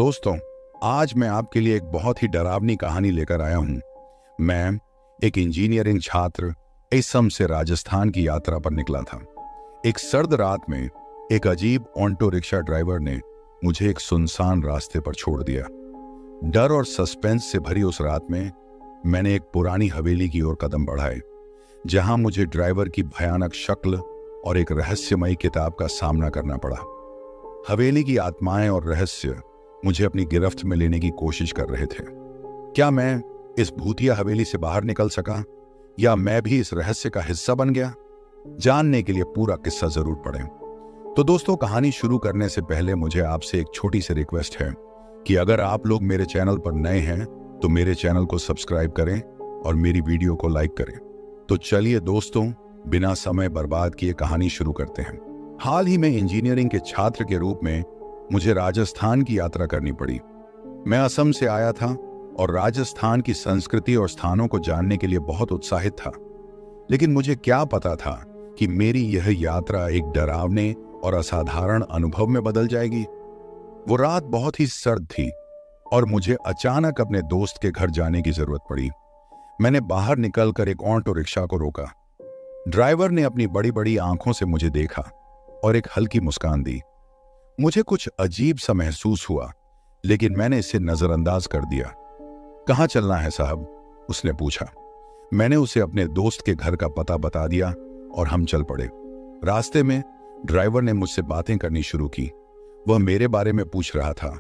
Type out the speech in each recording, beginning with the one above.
दोस्तों, आज मैं आपके लिए एक बहुत ही डरावनी कहानी लेकर आया हूं। मैं एक इंजीनियरिंग छात्र असम से राजस्थान की यात्रा पर निकला था। एक सर्द रात में एक अजीब ऑटो रिक्शा ड्राइवर ने मुझे एक सुनसान रास्ते पर छोड़ दिया। डर और सस्पेंस से भरी उस रात में मैंने एक पुरानी हवेली की ओर कदम बढ़ाए, जहां मुझे ड्राइवर की भयानक शक्ल और एक रहस्यमयी किताब का सामना करना पड़ा। हवेली की आत्माएं और रहस्य मुझे अपनी गिरफ्त में लेने की कोशिश कर रहे थे। क्या मैं इस भूतिया हवेली से बाहर निकल सका, या मैं भी इस रहस्य का हिस्सा बन गया? जानने के लिए पूरा किस्सा जरूर पढ़ें। तो दोस्तों, कहानी शुरू करने से पहले मुझे आपसे एक छोटी सी रिक्वेस्ट है कि अगर आप लोग मेरे चैनल पर नए हैं तो मेरे चैनल को सब्सक्राइब करें और मेरी वीडियो को लाइक करें। तो चलिए दोस्तों, बिना समय बर्बाद किए कहानी शुरू करते हैं। हाल ही में इंजीनियरिंग के छात्र के रूप में मुझे राजस्थान की यात्रा करनी पड़ी। मैं असम से आया था और राजस्थान की संस्कृति और स्थानों को जानने के लिए बहुत उत्साहित था। लेकिन मुझे क्या पता था कि मेरी यह यात्रा एक डरावने और असाधारण अनुभव में बदल जाएगी। वो रात बहुत ही सर्द थी और मुझे अचानक अपने दोस्त के घर जाने की जरूरत पड़ी। मैंने बाहर निकलकर एक ऑटो रिक्शा को रोका। ड्राइवर ने अपनी बड़ी बड़ी आंखों से मुझे देखा और एक हल्की मुस्कान दी। मुझे कुछ अजीब सा महसूस हुआ, लेकिन मैंने इसे नजरअंदाज कर दिया। कहाँ चलना है साहब? उसने पूछा। मैंने उसे अपने दोस्त के घर का पता बता दिया और हम चल पड़े। रास्ते में ड्राइवर ने मुझसे बातें करनी शुरू की। वह मेरे बारे में पूछ रहा था,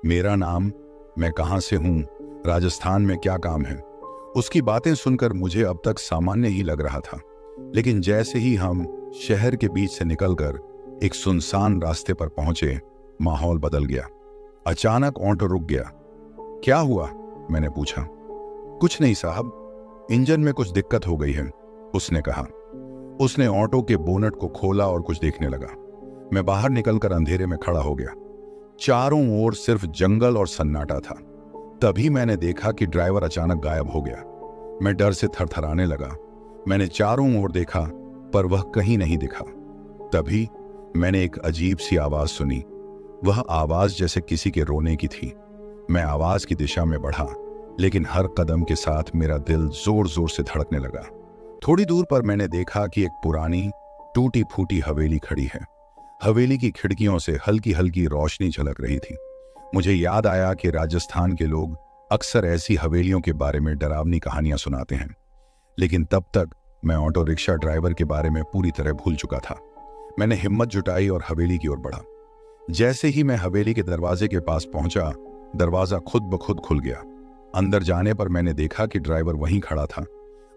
मेरा नाम, मैं कहाँ से हूँ, राजस्थान में क्या काम है। उसकी बातें सुनकर मुझे अब तक सामान्य ही लग रहा था, लेकिन जैसे ही हम शहर के बीच से निकलकर एक सुनसान रास्ते पर पहुंचे, माहौल बदल गया। अचानक ऑटो रुक गया। क्या हुआ? मैंने पूछा। कुछ नहीं साहब, इंजन में कुछ दिक्कत हो गई है, उसने कहा। उसने ऑटो के बोनट को खोला और कुछ देखने लगा। मैं बाहर निकलकर अंधेरे में खड़ा हो गया। चारों ओर सिर्फ जंगल और सन्नाटा था। तभी मैंने देखा कि ड्राइवर अचानक गायब हो गया। मैं डर से थरथराने लगा। मैंने चारों ओर देखा, पर वह कहीं नहीं दिखा। तभी मैंने एक अजीब सी आवाज सुनी। वह आवाज जैसे किसी के रोने की थी। मैं आवाज की दिशा में बढ़ा, लेकिन हर कदम के साथ मेरा दिल जोर जोर से धड़कने लगा। थोड़ी दूर पर मैंने देखा कि एक पुरानी टूटी फूटी हवेली खड़ी है। हवेली की खिड़कियों से हल्की हल्की रोशनी झलक रही थी। मुझे याद आया कि राजस्थान के लोग अक्सर ऐसी हवेलियों के बारे में डरावनी कहानियां सुनाते हैं। लेकिन तब तक मैं ऑटो रिक्शा ड्राइवर के बारे में पूरी तरह भूल चुका था। मैंने हिम्मत जुटाई और हवेली की ओर बढ़ा। जैसे ही मैं हवेली के दरवाजे के पास पहुंचा, दरवाजा खुद ब खुद खुल गया। अंदर जाने पर मैंने देखा कि ड्राइवर वहीं खड़ा था,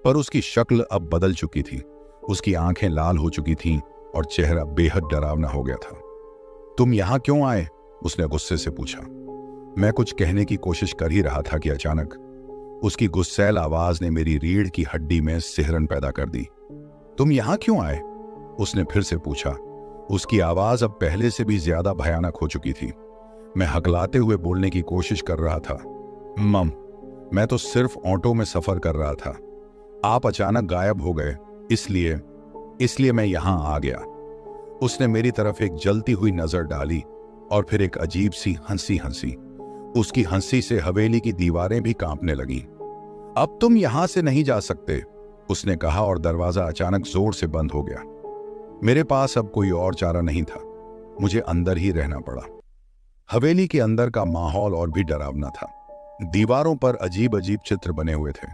पर उसकी शक्ल अब बदल चुकी थी। उसकी आंखें लाल हो चुकी थीं और चेहरा बेहद डरावना हो गया था। तुम यहां क्यों आए? उसने गुस्से से पूछा। मैं कुछ कहने की कोशिश कर ही रहा था कि अचानक उसकी गुस्सैल आवाज ने मेरी रीढ़ की हड्डी में सिहरन पैदा कर दी। तुम यहां क्यों आए? उसने फिर से पूछा। उसकी आवाज अब पहले से भी ज्यादा भयानक हो चुकी थी। मैं हकलाते हुए बोलने की कोशिश कर रहा था। मम, मैं तो सिर्फ ऑटो में सफर कर रहा था। आप अचानक गायब हो गए, इसलिए मैं यहां आ गया। उसने मेरी तरफ एक जलती हुई नजर डाली और फिर एक अजीब सी हंसी हंसी। उसकी हंसी से हवेली की दीवारें भी कांपने लगी। अब तुम यहां से नहीं जा सकते, उसने कहा और दरवाजा अचानक जोर से बंद हो गया। मेरे पास अब कोई और चारा नहीं था। मुझे अंदर ही रहना पड़ा। हवेली के अंदर का माहौल और भी डरावना था। दीवारों पर अजीब अजीब चित्र बने हुए थे,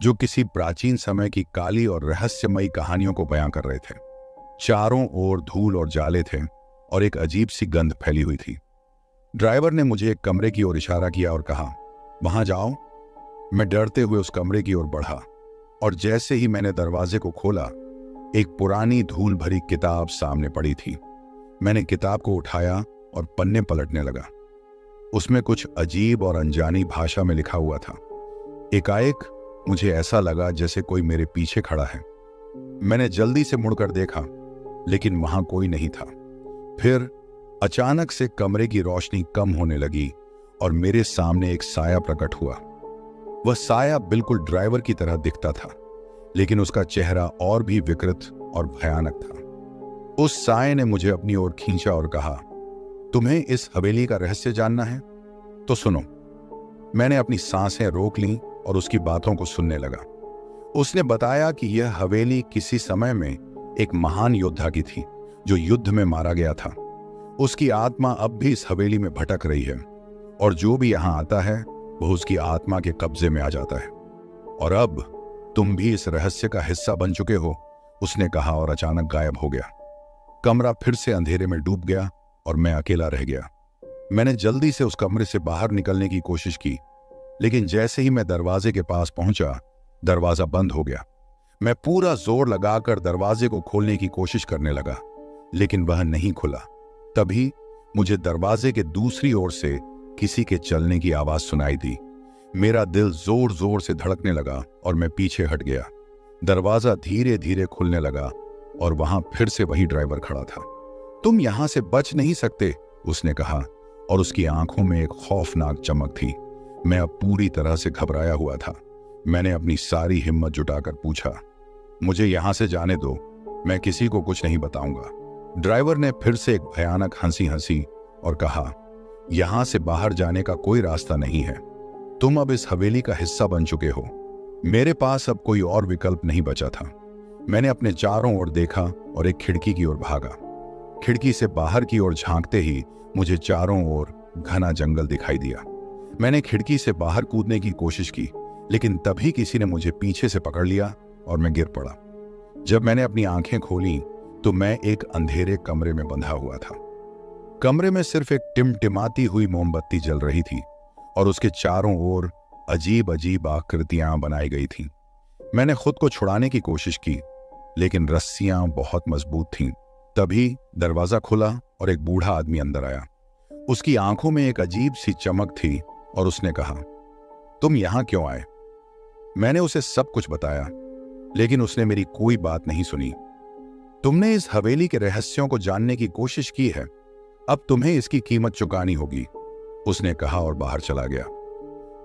जो किसी प्राचीन समय की काली और रहस्यमयी कहानियों को बयां कर रहे थे। चारों ओर धूल और जाले थे और एक अजीब सी गंध फैली हुई थी। ड्राइवर ने मुझे एक कमरे की ओर इशारा किया और कहा, वहां जाओ। मैं डरते हुए उस कमरे की ओर बढ़ा और जैसे ही मैंने दरवाजे को खोला, एक पुरानी धूल भरी किताब सामने पड़ी थी। मैंने किताब को उठाया और पन्ने पलटने लगा। उसमें कुछ अजीब और अनजानी भाषा में लिखा हुआ था। एकाएक मुझे ऐसा लगा जैसे कोई मेरे पीछे खड़ा है। मैंने जल्दी से मुड़कर देखा, लेकिन वहां कोई नहीं था। फिर अचानक से कमरे की रोशनी कम होने लगी और मेरे सामने एक साया प्रकट हुआ। वह साया बिल्कुल ड्राइवर की तरह दिखता था, लेकिन उसका चेहरा और भी विकृत और भयानक था। उस साये ने मुझे अपनी ओर खींचा और कहा, तुम्हें इस हवेली का रहस्य जानना है? तो सुनो। मैंने अपनी सांसें रोक लीं और उसकी बातों को सुनने लगा। उसने बताया कि यह हवेली किसी समय में एक महान योद्धा की थी जो युद्ध में मारा गया था। उसकी आत्मा अब भी इस हवेली में भटक रही है और जो भी यहां आता है वह उसकी आत्मा के कब्जे में आ जाता है। और अब तुम भी इस रहस्य का हिस्सा बन चुके हो, उसने कहा और अचानक गायब हो गया। कमरा फिर से अंधेरे में डूब गया और मैं अकेला रह गया। मैंने जल्दी से उस कमरे से बाहर निकलने की कोशिश की, लेकिन जैसे ही मैं दरवाजे के पास पहुंचा, दरवाजा बंद हो गया। मैं पूरा जोर लगाकर दरवाजे को खोलने की कोशिश करने लगा, लेकिन वह नहीं खुला। तभी मुझे दरवाजे के दूसरी ओर से किसी के चलने की आवाज सुनाई दी। मेरा दिल जोर जोर से धड़कने लगा और मैं पीछे हट गया। दरवाजा धीरे धीरे खुलने लगा और वहां फिर से वही ड्राइवर खड़ा था। तुम यहां से बच नहीं सकते, उसने कहा, और उसकी आंखों में एक खौफनाक चमक थी। मैं अब पूरी तरह से घबराया हुआ था। मैंने अपनी सारी हिम्मत जुटाकर पूछा, मुझे यहां से जाने दो, मैं किसी को कुछ नहीं बताऊंगा। ड्राइवर ने फिर से एक भयानक हंसी हंसी और कहा, यहां से बाहर जाने का कोई रास्ता नहीं है। तुम अब इस हवेली का हिस्सा बन चुके हो। मेरे पास अब कोई और विकल्प नहीं बचा था। मैंने अपने चारों ओर देखा और एक खिड़की की ओर भागा। खिड़की से बाहर की ओर झांकते ही मुझे चारों ओर घना जंगल दिखाई दिया। मैंने खिड़की से बाहर कूदने की कोशिश की, लेकिन तभी किसी ने मुझे पीछे से पकड़ लिया और मैं गिर पड़ा। जब मैंने अपनी आंखें खोली तो मैं एक अंधेरे कमरे में बंधा हुआ था। कमरे में सिर्फ एक टिमटिमाती हुई मोमबत्ती जल रही थी और उसके चारों ओर अजीब अजीब आकृतियां बनाई गई थीं। मैंने खुद को छुड़ाने की कोशिश की, लेकिन रस्सियां बहुत मजबूत थीं। तभी दरवाजा खुला और एक बूढ़ा आदमी अंदर आया। उसकी आंखों में एक अजीब सी चमक थी और उसने कहा, तुम यहां क्यों आए? मैंने उसे सब कुछ बताया, लेकिन उसने मेरी कोई बात नहीं सुनी। तुमने इस हवेली के रहस्यों को जानने की कोशिश की है, अब तुम्हें इसकी कीमत चुकानी होगी, उसने कहा और बाहर चला गया।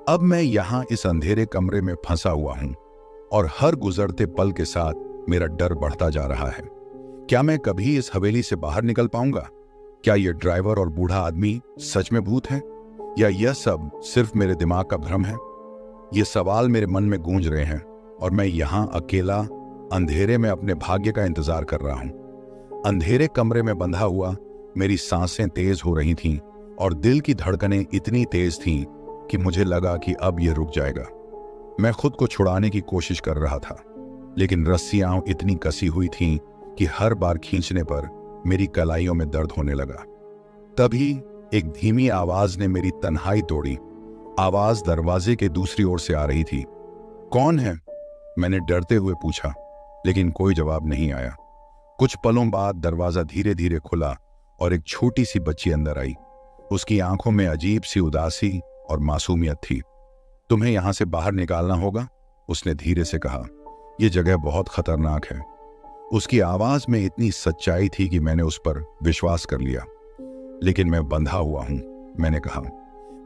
अब मैं यहां इस अंधेरे कमरे में फंसा हुआ हूं और हर गुजरते पल के साथ मेरा डर बढ़ता जा रहा है। क्या मैं कभी इस हवेली से बाहर निकल पाऊंगा? क्या यह ड्राइवर और बूढ़ा आदमी सच में भूत हैं, या यह सब सिर्फ मेरे दिमाग का भ्रम है? ये सवाल मेरे मन में गूंज रहे हैं और मैं यहां अकेला अंधेरे में अपने भाग्य का इंतजार कर रहा हूं। अंधेरे कमरे में बंधा हुआ मेरी सांसें तेज हो रही थीं और दिल की धड़कनें इतनी तेज थीं कि मुझे लगा कि अब यह रुक जाएगा। मैं खुद को छुड़ाने की कोशिश कर रहा था, लेकिन रस्सियां इतनी कसी हुई थीं कि हर बार खींचने पर मेरी कलाइयों में दर्द होने लगा। तभी एक धीमी आवाज ने मेरी तन्हाई तोड़ी। आवाज दरवाजे के दूसरी ओर से आ रही थी। कौन है? मैंने डरते हुए पूछा, लेकिन कोई जवाब नहीं आया। कुछ पलों बाद दरवाजा धीरे धीरे खुला और एक छोटी सी बच्ची अंदर आई। उसकी आंखों में अजीब सी उदासी और मासूमियत थी। तुम्हें यहां से बाहर निकालना होगा, उसने धीरे से कहा। यह जगह बहुत खतरनाक है। उसकी आवाज में इतनी सच्चाई थी कि मैंने उस पर विश्वास कर लिया। लेकिन मैं बंधा हुआ हूं, मैंने कहा।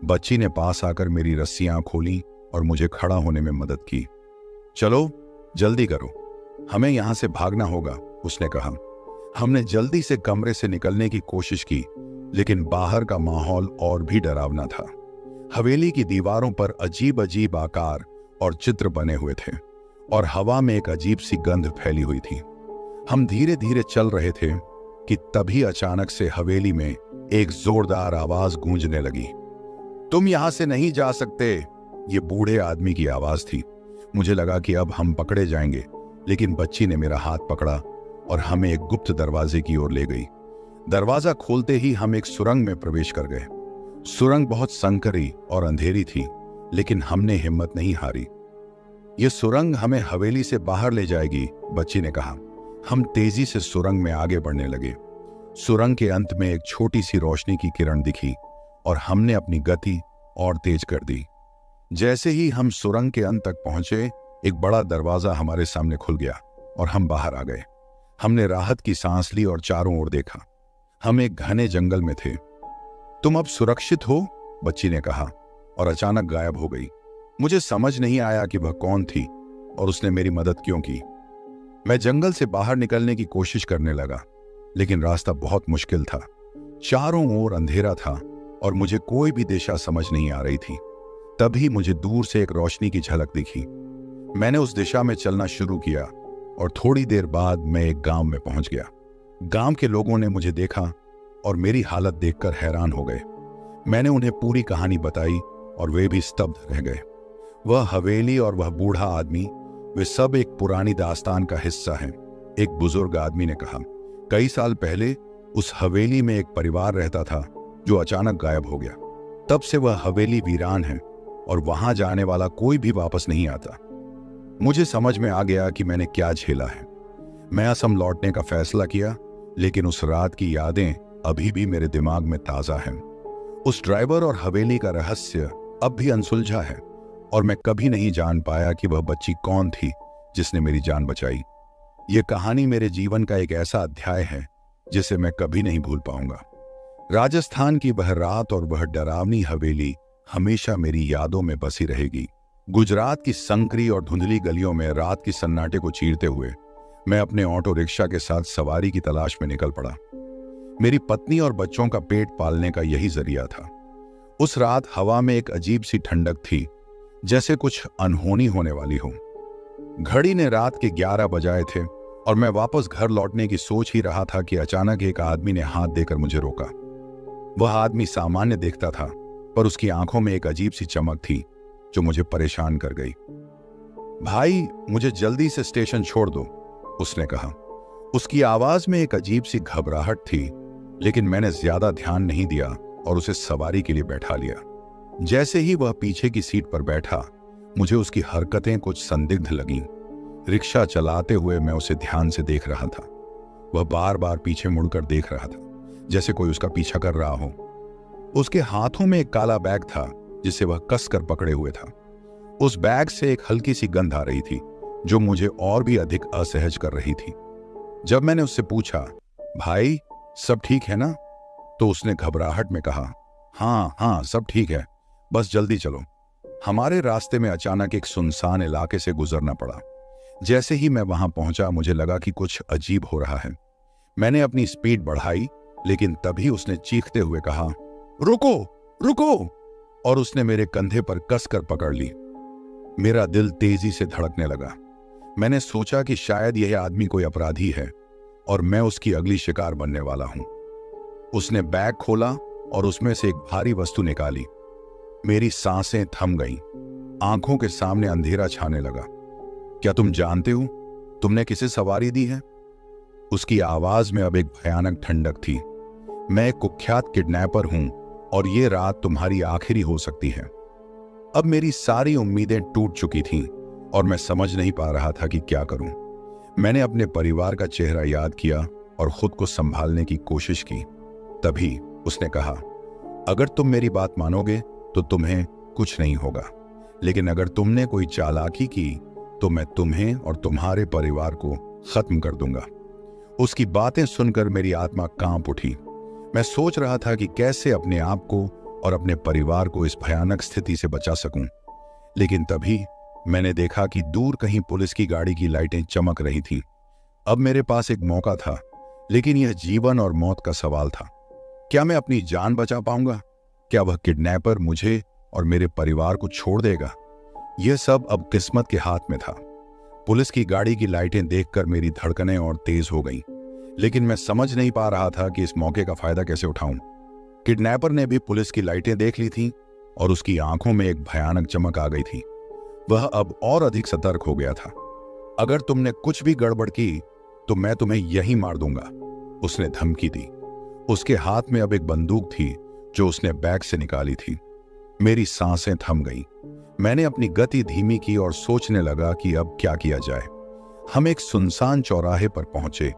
बच्ची ने पास आकर मेरी रस्सियां खोली और मुझे खड़ा होने में मदद की। चलो जल्दी करो, हमें यहां से भागना होगा, उसने कहा। हमने जल्दी से कमरे से निकलने की कोशिश की, लेकिन बाहर का माहौल और भी डरावना था। हवेली की दीवारों पर अजीब अजीब आकार और चित्र बने हुए थे और हवा में एक अजीब सी गंध फैली हुई थी। हम धीरे धीरे चल रहे थे कि तभी अचानक से हवेली में एक जोरदार आवाज गूंजने लगी। तुम यहां से नहीं जा सकते, ये बूढ़े आदमी की आवाज थी। मुझे लगा कि अब हम पकड़े जाएंगे, लेकिन बच्ची ने मेरा हाथ पकड़ा और हमें एक गुप्त दरवाजे की ओर ले गई। दरवाजा खोलते ही हम एक सुरंग में प्रवेश कर गए। सुरंग बहुत संकरी और अंधेरी थी, लेकिन हमने हिम्मत नहीं हारी। यह सुरंग हमें हवेली से बाहर ले जाएगी, बच्ची ने कहा। हम तेजी से सुरंग में आगे बढ़ने लगे। सुरंग के अंत में एक छोटी सी रोशनी की किरण दिखी और हमने अपनी गति और तेज कर दी। जैसे ही हम सुरंग के अंत तक पहुंचे, एक बड़ा दरवाजा हमारे सामने खुल गया और हम बाहर आ गए। हमने राहत की सांस ली और चारों ओर देखा। हम एक घने जंगल में थे। तुम अब सुरक्षित हो, बच्ची ने कहा और अचानक गायब हो गई। मुझे समझ नहीं आया कि वह कौन थी और उसने मेरी मदद क्यों की। मैं जंगल से बाहर निकलने की कोशिश करने लगा, लेकिन रास्ता बहुत मुश्किल था। चारों ओर अंधेरा था और मुझे कोई भी दिशा समझ नहीं आ रही थी। तभी मुझे दूर से एक रोशनी की झलक दिखी। मैंने उस दिशा में चलना शुरू किया और थोड़ी देर बाद मैं एक गांव में पहुंच गया। गांव के लोगों ने मुझे देखा और मेरी हालत देखकर हैरान हो गए। मैंने उन्हें पूरी कहानी बताई और वे भी स्तब्ध रह गए। वह हवेली और वह बूढ़ा आदमी, वे सब एक पुरानी दास्तान का हिस्सा हैं। एक बुजुर्ग आदमी ने कहा, कई साल पहले उस हवेली में एक परिवार रहता था जो अचानक गायब हो गया। तब से वह हवेली वीरान है और वहां जाने वाला कोई भी वापस नहीं आता। मुझे समझ में आ गया कि मैंने क्या झेला है। मैं असम लौटने का फैसला किया, लेकिन उस रात की यादें अभी भी मेरे दिमाग में ताजा हैं। उस ड्राइवर और हवेली का रहस्य अब भी अनसुलझा है और मैं कभी नहीं जान पाया कि वह बच्ची कौन थी जिसने मेरी जान बचाई। यह कहानी मेरे जीवन का एक ऐसा अध्याय है जिसे मैं कभी नहीं भूल पाऊंगा। राजस्थान की वह रात और वह डरावनी हवेली हमेशा मेरी यादों में बसी रहेगी। गुजरात की संकरी और धुंधली गलियों में रात की सन्नाटे को चीरते हुए मैं अपने ऑटो रिक्शा के साथ सवारी की तलाश में निकल पड़ा। मेरी पत्नी और बच्चों का पेट पालने का यही जरिया था। उस रात हवा में एक अजीब सी ठंडक थी, जैसे कुछ अनहोनी होने वाली हो। घड़ी ने रात के 11 बजाए थे और मैं वापस घर लौटने की सोच ही रहा था कि अचानक एक आदमी ने हाथ देकर मुझे रोका। वह आदमी सामान्य दिखता था, पर उसकी आंखों में एक अजीब सी चमक थी जो मुझे परेशान कर गई। भाई, मुझे जल्दी से स्टेशन छोड़ दो, उसने कहा। उसकी आवाज में एक अजीब सी घबराहट थी, लेकिन मैंने ज्यादा ध्यान नहीं दिया और उसे सवारी के लिए बैठा लिया। जैसे ही वह पीछे की सीट पर बैठा, मुझे उसकी हरकतें कुछ संदिग्ध लगीं। रिक्शा चलाते हुए मैं उसे ध्यान से देख रहा था। वह बार बार पीछे मुड़कर देख रहा था, जैसे कोई उसका पीछा कर रहा हो। उसके हाथों में एक काला बैग था जिसे वह कसकर पकड़े हुए था। उस बैग से एक हल्की सी गंध आ रही थी जो मुझे और भी अधिक असहज कर रही थी। जब मैंने उससे पूछा, भाई सब ठीक है ना, तो उसने घबराहट में कहा, हाँ हाँ सब ठीक है, बस जल्दी चलो। हमारे रास्ते में अचानक एक सुनसान इलाके से गुजरना पड़ा। जैसे ही मैं वहां पहुंचा, मुझे लगा कि कुछ अजीब हो रहा है। मैंने अपनी स्पीड बढ़ाई, लेकिन तभी उसने चीखते हुए कहा, रुको रुको, और उसने मेरे कंधे पर कसकर पकड़ ली। मेरा दिल तेजी से धड़कने लगा। मैंने सोचा कि शायद यह आदमी कोई अपराधी है और मैं उसकी अगली शिकार बनने वाला हूं। उसने बैग खोला और उसमें से एक भारी वस्तु निकाली। मेरी सांसें थम गईं। आंखों के सामने अंधेरा छाने लगा। क्या तुम जानते हो तुमने किसे सवारी दी है? उसकी आवाज में अब एक भयानक ठंडक थी। मैं एक कुख्यात किडनैपर हूं और ये रात तुम्हारी आखिरी हो सकती है। अब मेरी सारी उम्मीदें टूट चुकी थीं और मैं समझ नहीं पा रहा था कि क्या करूं। मैंने अपने परिवार का चेहरा याद किया और खुद को संभालने की कोशिश की। तभी उसने कहा, अगर तुम मेरी बात मानोगे तो तुम्हें कुछ नहीं होगा, लेकिन अगर तुमने कोई चालाकी की तो मैं तुम्हें और तुम्हारे परिवार को खत्म कर दूंगा। उसकी बातें सुनकर मेरी आत्मा कांप उठी। मैं सोच रहा था कि कैसे अपने आप को और अपने परिवार को इस भयानक स्थिति से बचा सकूं। लेकिन तभी मैंने देखा कि दूर कहीं पुलिस की गाड़ी की लाइटें चमक रही थीं। अब मेरे पास एक मौका था, लेकिन यह जीवन और मौत का सवाल था। क्या मैं अपनी जान बचा पाऊंगा? क्या वह किडनैपर मुझे और मेरे परिवार को छोड़ देगा? यह सब अब किस्मत के हाथ में था। पुलिस की गाड़ी की लाइटें देखकर मेरी धड़कनें और तेज हो गईं, लेकिन मैं समझ नहीं पा रहा था कि इस मौके का फायदा कैसे उठाऊं। किडनैपर ने भी पुलिस की लाइटें देख ली थीं और उसकी आंखों में एक भयानक चमक आ गई थी। वह अब और अधिक सतर्क हो गया था। अगर तुमने कुछ भी गड़बड़ की तो मैं तुम्हें यहीं मार दूंगा, उसने धमकी दी। उसके हाथ में अब एक बंदूक थी जो उसने बैग से निकाली थी। मेरी सांसें थम गईं। मैंने अपनी गति धीमी की और सोचने लगा कि अब क्या किया जाए। हम एक सुनसान चौराहे पर पहुंचे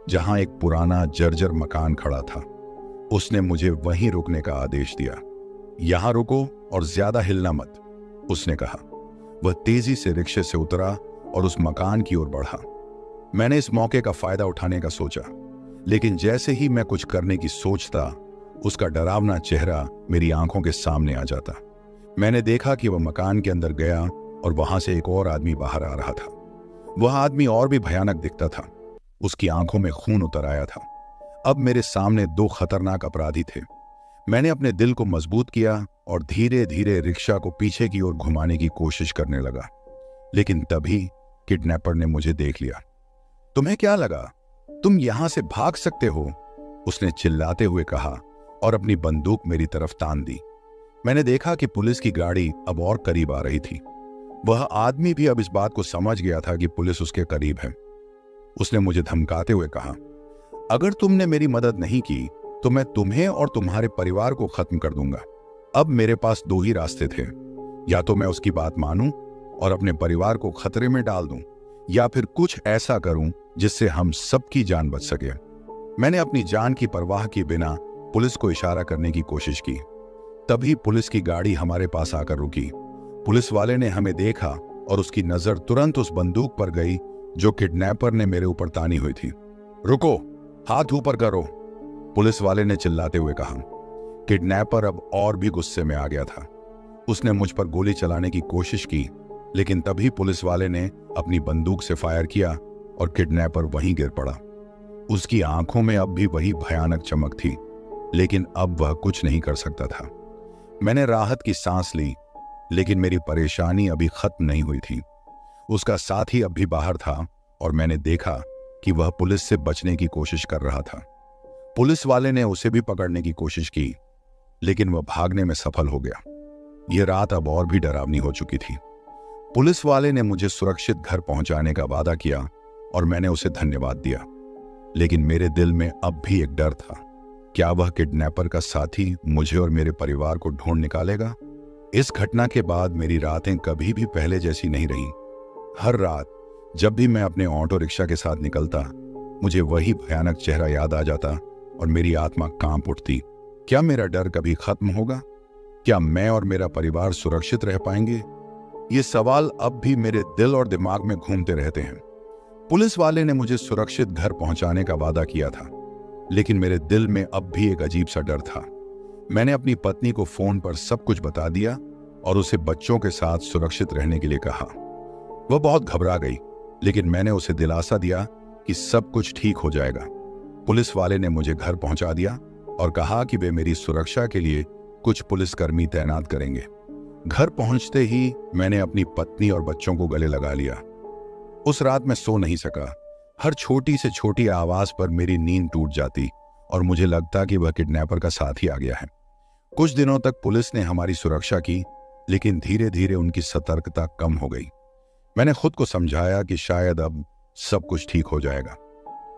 जहां एक पुराना जर्जर मकान खड़ा था। उसने मुझे वहीं रुकने का आदेश दिया। यहां रुको और ज्यादा हिलना मत, उसने कहा। वह तेजी से रिक्शे से उतरा और उस मकान की ओर बढ़ा। मैंने इस मौके का फायदा उठाने का सोचा, लेकिन जैसे ही मैं कुछ करने की सोचता, उसका डरावना चेहरा मेरी आंखों के सामने आ जाता। मैंने देखा कि वह मकान के अंदर गया और वहां से एक और आदमी बाहर आ रहा था। वह आदमी और भी भयानक दिखता था। उसकी आंखों में खून उतर आया था। अब मेरे सामने दो खतरनाक अपराधी थे। मैंने अपने दिल को मजबूत किया और धीरे धीरे रिक्शा को पीछे की ओर घुमाने की कोशिश करने लगा, लेकिन तभी किडनैपर ने मुझे देख लिया। तुम्हें क्या लगा, तुम यहां से भाग सकते हो? उसने चिल्लाते हुए कहा और अपनी बंदूक मेरी तरफ तान दी। मैंने देखा कि पुलिस की गाड़ी अब और करीब आ रही थी। वह आदमी भी अब इस बात को समझ गया था कि पुलिस उसके करीब है। उसने मुझे धमकाते हुए कहा, अगर तुमने मेरी मदद नहीं की तो मैं तुम्हें और तुम्हारे परिवार को खत्म कर दूंगा। अब मेरे पास दो ही रास्ते थे, या तो मैं उसकी बात मानूं और अपने परिवार को खतरे में डाल दूं, या फिर कुछ ऐसा करूं जिससे हम सबकी जान बच सके। मैंने अपनी जान की परवाह किए बिना पुलिस को इशारा करने की कोशिश की। तभी पुलिस की गाड़ी हमारे पास आकर रुकी। पुलिस वाले ने हमें देखा और उसकी नजर तुरंत उस बंदूक पर गई जो किडनैपर ने मेरे ऊपर तानी हुई थी। रुको, हाथ ऊपर करो, पुलिस वाले ने चिल्लाते हुए कहा। किडनैपर अब और भी गुस्से में आ गया था। उसने मुझ पर गोली चलाने की कोशिश की, लेकिन तभी पुलिस वाले ने अपनी बंदूक से फायर किया और किडनैपर वहीं गिर पड़ा। उसकी आंखों में अब भी वही भयानक चमक थी, लेकिन अब वह कुछ नहीं कर सकता था। मैंने राहत की सांस ली, लेकिन मेरी परेशानी अभी खत्म नहीं हुई थी। उसका साथी अब भी बाहर था और मैंने देखा कि वह पुलिस से बचने की कोशिश कर रहा था। पुलिस वाले ने उसे भी पकड़ने की कोशिश की, लेकिन वह भागने में सफल हो गया। यह रात अब और भी डरावनी हो चुकी थी। पुलिस वाले ने मुझे सुरक्षित घर पहुंचाने का वादा किया और मैंने उसे धन्यवाद दिया, लेकिन मेरे दिल में अब भी एक डर था। क्या वह किडनैपर का साथी मुझे और मेरे परिवार को ढूंढ निकालेगा? इस घटना के बाद मेरी रातें कभी भी पहले जैसी नहीं रही। हर रात जब भी मैं अपने ऑटो रिक्शा के साथ निकलता, मुझे वही भयानक चेहरा याद आ जाता और मेरी आत्मा कांप उठती। क्या मेरा डर कभी खत्म होगा? क्या मैं और मेरा परिवार सुरक्षित रह पाएंगे? ये सवाल अब भी मेरे दिल और दिमाग में घूमते रहते हैं। पुलिस वाले ने मुझे सुरक्षित घर पहुंचाने का वादा किया था, लेकिन मेरे दिल में अब भी एक अजीब सा डर था। मैंने अपनी पत्नी को फोन पर सब कुछ बता दिया और उसे बच्चों के साथ सुरक्षित रहने के लिए कहा। वह बहुत घबरा गई, लेकिन मैंने उसे दिलासा दिया कि सब कुछ ठीक हो जाएगा। पुलिस वाले ने मुझे घर पहुंचा दिया और कहा कि वे मेरी सुरक्षा के लिए कुछ पुलिसकर्मी तैनात करेंगे। घर पहुंचते ही मैंने अपनी पत्नी और बच्चों को गले लगा लिया। उस रात मैं सो नहीं सका। हर छोटी से छोटी आवाज पर मेरी नींद टूट जाती और मुझे लगता कि वह किडनैपर का साथी आ गया है। कुछ दिनों तक पुलिस ने हमारी सुरक्षा की, लेकिन धीरे धीरे उनकी सतर्कता कम हो गई। मैंने खुद को समझाया कि शायद अब सब कुछ ठीक हो जाएगा।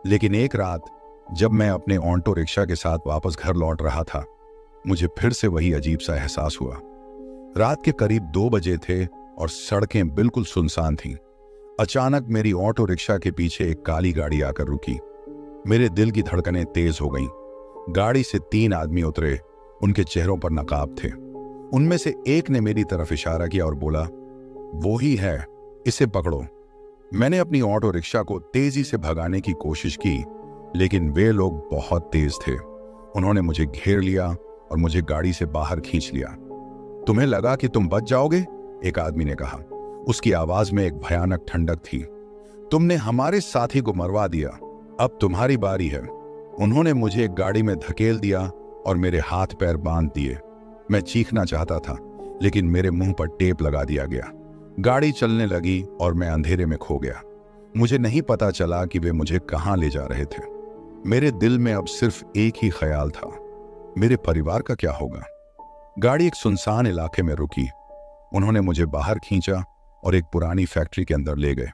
लेकिन एक रात जब मैं अपने ऑटो रिक्शा के साथ वापस घर लौट रहा था, मुझे फिर से वही अजीब सा एहसास हुआ। रात के करीब 2 बजे थे और सड़कें बिल्कुल सुनसान थीं। अचानक मेरी ऑटो रिक्शा के पीछे एक काली गाड़ी आकर रुकी। मेरे दिल की धड़कनें तेज हो गईं। गाड़ी से 3 आदमी उतरे। उनके चेहरों पर नकाब थे। उनमें से एक ने मेरी तरफ इशारा किया और बोला, वो ही है, इसे पकड़ो। मैंने अपनी ऑटो रिक्शा को तेजी से भगाने की कोशिश की, लेकिन वे लोग बहुत तेज थे। उन्होंने मुझे घेर लिया और मुझे गाड़ी से बाहर खींच लिया। तुम्हें लगा कि तुम बच जाओगे? एक आदमी ने कहा। उसकी आवाज में एक भयानक ठंडक थी। तुमने हमारे साथी को मरवा दिया, अब तुम्हारी बारी है। उन्होंने मुझे एक गाड़ी में धकेल दिया और मेरे हाथ पैर बांध दिए। मैं चीखना चाहता था, लेकिन मेरे मुंह पर टेप लगा दिया गया। गाड़ी चलने लगी और मैं अंधेरे में खो गया। मुझे नहीं पता चला कि वे मुझे कहां ले जा रहे थे। मेरे दिल में अब सिर्फ एक ही ख्याल था, मेरे परिवार का क्या होगा? गाड़ी एक सुनसान इलाके में रुकी। उन्होंने मुझे बाहर खींचा और एक पुरानी फैक्ट्री के अंदर ले गए।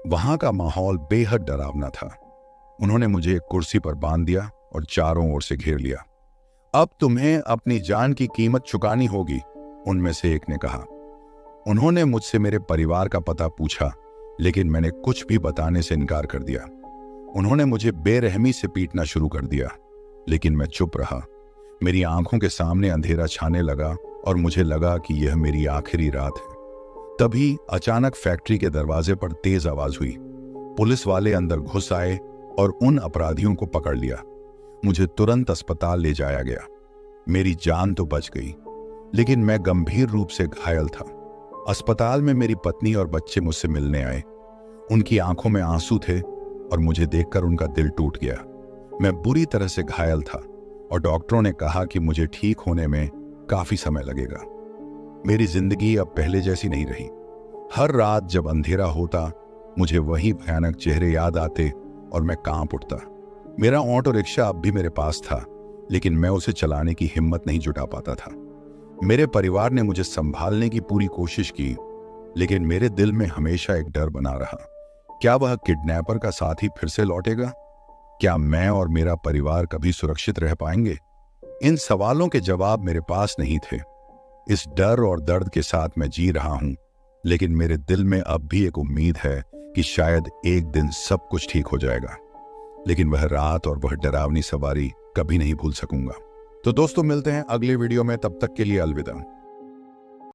वहां का माहौल बेहद डरावना था। उन्होंने मुझे एक कुर्सी पर बांध दिया और चारों ओर से घेर लिया। अब तुम्हें अपनी जान की कीमत चुकानी होगी, उनमें से एक ने कहा। उन्होंने मुझसे मेरे परिवार का पता पूछा, लेकिन मैंने कुछ भी बताने से इनकार कर दिया। उन्होंने मुझे बेरहमी से पीटना शुरू कर दिया, लेकिन मैं चुप रहा। मेरी आंखों के सामने अंधेरा छाने लगा और मुझे लगा कि यह मेरी आखिरी रात है। तभी अचानक फैक्ट्री के दरवाजे पर तेज आवाज हुई। पुलिस वाले अंदर घुस आए और उन अपराधियों को पकड़ लिया। मुझे तुरंत अस्पताल ले जाया गया। मेरी जान तो बच गई, लेकिन मैं गंभीर रूप से घायल था। अस्पताल में मेरी पत्नी और बच्चे मुझसे मिलने आए। उनकी आंखों में आंसू थे और मुझे देखकर उनका दिल टूट गया। मैं बुरी तरह से घायल था और डॉक्टरों ने कहा कि मुझे ठीक होने में काफी समय लगेगा। मेरी जिंदगी अब पहले जैसी नहीं रही। हर रात जब अंधेरा होता मुझे वही भयानक चेहरे याद आते और मैं कांप उठता। मेरा ऑटो रिक्शा अब भी मेरे पास था, लेकिन मैं उसे चलाने की हिम्मत नहीं जुटा पाता था। मेरे परिवार ने मुझे संभालने की पूरी कोशिश की, लेकिन मेरे दिल में हमेशा एक डर बना रहा। क्या वह किडनैपर का साथी फिर से लौटेगा? क्या मैं और मेरा परिवार कभी सुरक्षित रह पाएंगे? इन सवालों के जवाब मेरे पास नहीं थे। इस डर और दर्द के साथ मैं जी रहा हूं, लेकिन मेरे दिल में अब भी एक उम्मीद है कि शायद एक दिन सब कुछ ठीक हो जाएगा। लेकिन वह रात और वह डरावनी सवारी कभी नहीं भूल सकूंगा। तो दोस्तों, मिलते हैं अगले वीडियो में। तब तक के लिए अलविदा।